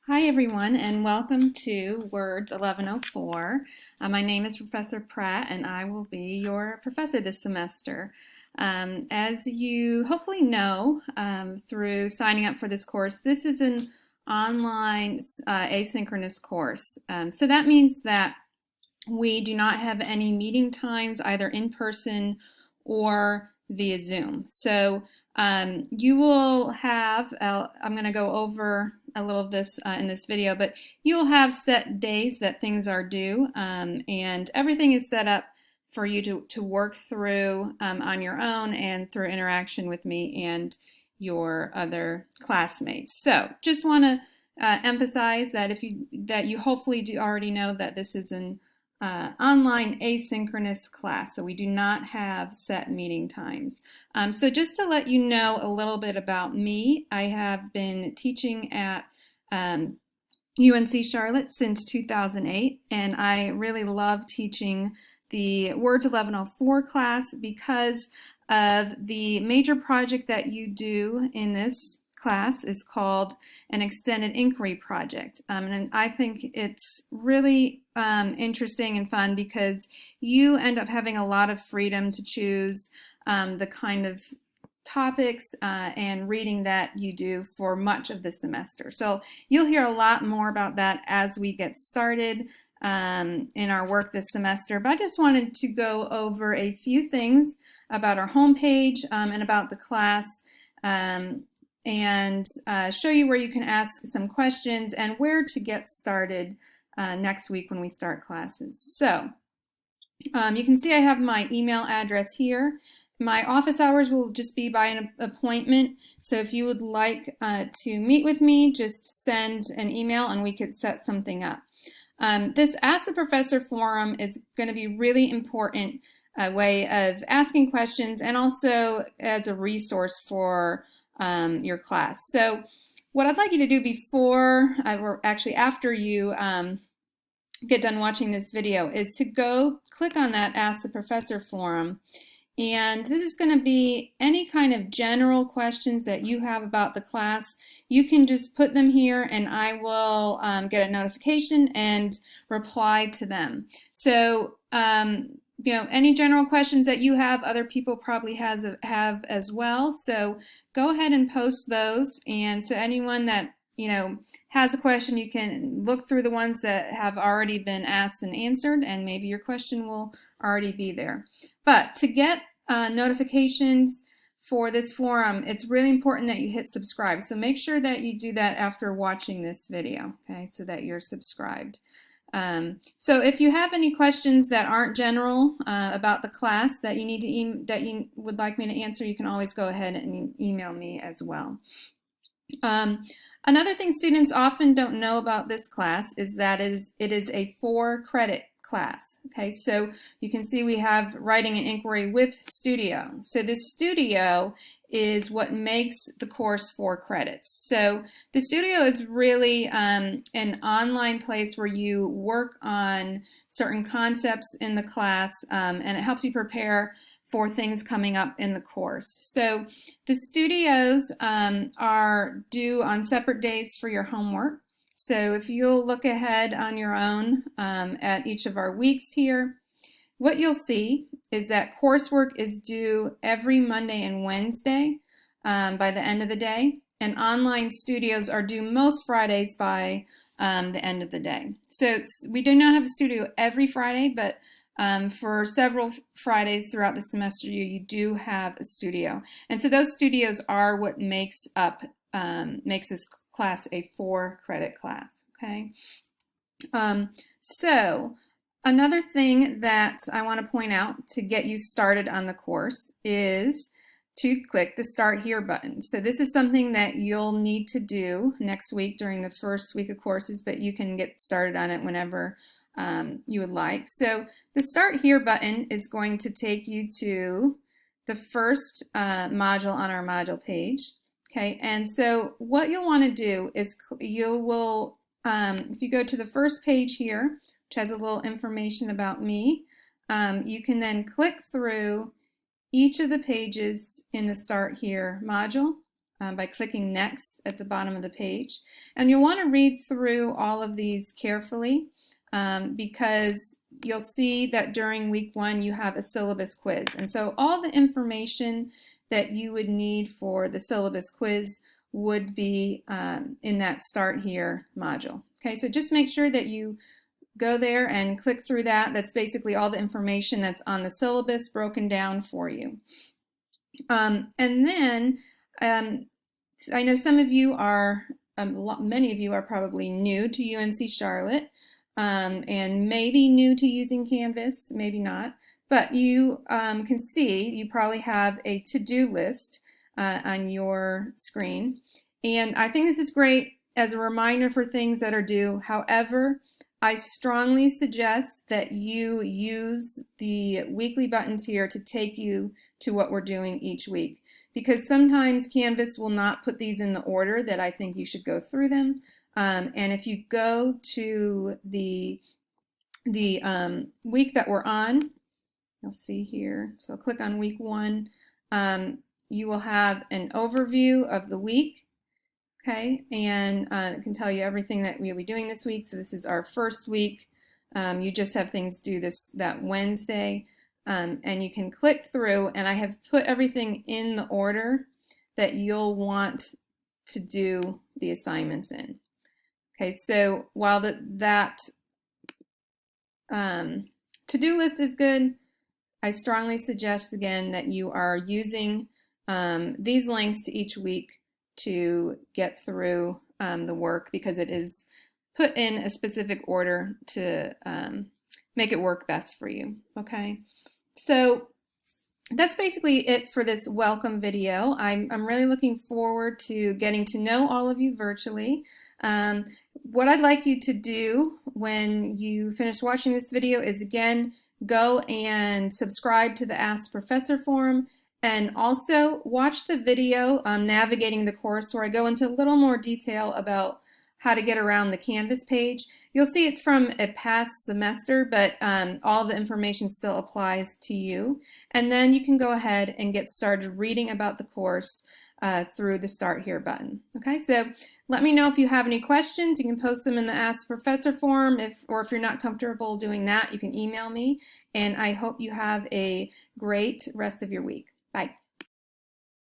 Hi everyone, and welcome to Words 1104. My name is Professor Pratt and I will be your professor this semester. As you hopefully know through signing up for this course, this is an online asynchronous course. So that means that we do not have any meeting times either in person or via Zoom. So you will have, I'm going to go over a little of this in this video, but you will have set days that things are due, and everything is set up for you to work through on your own and through interaction with me and your other classmates. So just want to emphasize that you hopefully do already know that this is an online asynchronous class, so we do not have set meeting times. So just to let you know a little bit about me, I have been teaching at UNC Charlotte since 2008, and I really love teaching the Words 1104 class because of the major project that you do in this class is called an extended inquiry project, and I think it's really interesting and fun because you end up having a lot of freedom to choose the kind of topics and reading that you do for much of the semester. So you'll hear a lot more about that as we get started in our work this semester, but I just wanted to go over a few things about our homepage and about the class, and show you where you can ask some questions and where to get started next week when we start classes. So you can see I have my email address here. My office hours will just be by an appointment, so if you would like to meet with me, just send an email and we could set something up. This Ask the Professor forum is going to be really important way of asking questions and also as a resource for your class. So what I'd like you to do before, or actually after you get done watching this video, is to go click on that Ask the Professor forum. And this is going to be any kind of general questions that you have about the class. You can just put them here and I will get a notification and reply to them. So, you know, any general questions that you have, other people probably have as well. So go ahead and post those. And so anyone that, you know, has a question, you can look through the ones that have already been asked and answered, and maybe your question will already be there. But to get notifications for this forum, it's really important that you hit subscribe. So make sure that you do that after watching this video, okay, so that you're subscribed. So if you have any questions that aren't general about the class that you need to that you would like me to answer, you can always go ahead and email me as well. Another thing students often don't know about this class is that it is a 4-credit class. Okay, so you can see we have writing and inquiry with studio. So this studio is what makes the course 4 credits. So the studio is really an online place where you work on certain concepts in the class, and it helps you prepare for things coming up in the course. So the studios are due on separate days for your homework. So if you'll look ahead on your own at each of our weeks here, what you'll see is that coursework is due every Monday and Wednesday by the end of the day, and online studios are due most Fridays by the end of the day. So we do not have a studio every Friday, but for several Fridays throughout the semester you do have a studio. And so those studios are what makes this class a 4-credit class, okay? So another thing that I want to point out to get you started on the course is to click the Start Here button. So this is something that you'll need to do next week during the first week of courses, but you can get started on it whenever you would like. So the Start Here button is going to take you to the first module on our module page. Okay, and so what you'll want to do is if you go to the first page here, which has a little information about me, you can then click through each of the pages in the Start Here module by clicking Next at the bottom of the page. And you'll want to read through all of these carefully because you'll see that during week 1 you have a syllabus quiz. And so all the information that you would need for the syllabus quiz would be in that Start Here module. Okay, so just make sure that you go there and click through that. That's basically all the information that's on the syllabus broken down for you. And then I know some of you are, many of you are probably new to UNC Charlotte and maybe new to using Canvas, maybe not. But you can see you probably have a to-do list on your screen. And I think this is great as a reminder for things that are due. However, I strongly suggest that you use the weekly buttons here to take you to what we're doing each week, because sometimes Canvas will not put these in the order that I think you should go through them. And if you go to the week that we're on, you'll see here, so click on week 1, you will have an overview of the week. Okay, and it can tell you everything that we'll be doing this week. So this is our first week. You just have things due that Wednesday. And you can click through, and I have put everything in the order that you'll want to do the assignments in. Okay, so while that to-do list is good, I strongly suggest again that you are using these links to each week to get through the work, because it is put in a specific order to make it work best for you. Okay, so that's basically it for this welcome video. I'm really looking forward to getting to know all of you virtually. What I'd like you to do when you finish watching this video is, again, go and subscribe to the Ask Professor forum, and also watch the video Navigating the Course, where I go into a little more detail about how to get around the Canvas page. You'll see it's from a past semester, but all the information still applies to you. And then you can go ahead and get started reading about the course through the Start Here button. Okay, so let me know if you have any questions. You can post them in the Ask Professor forum, or if you're not comfortable doing that, you can email me. And I hope you have a great rest of your week. Bye.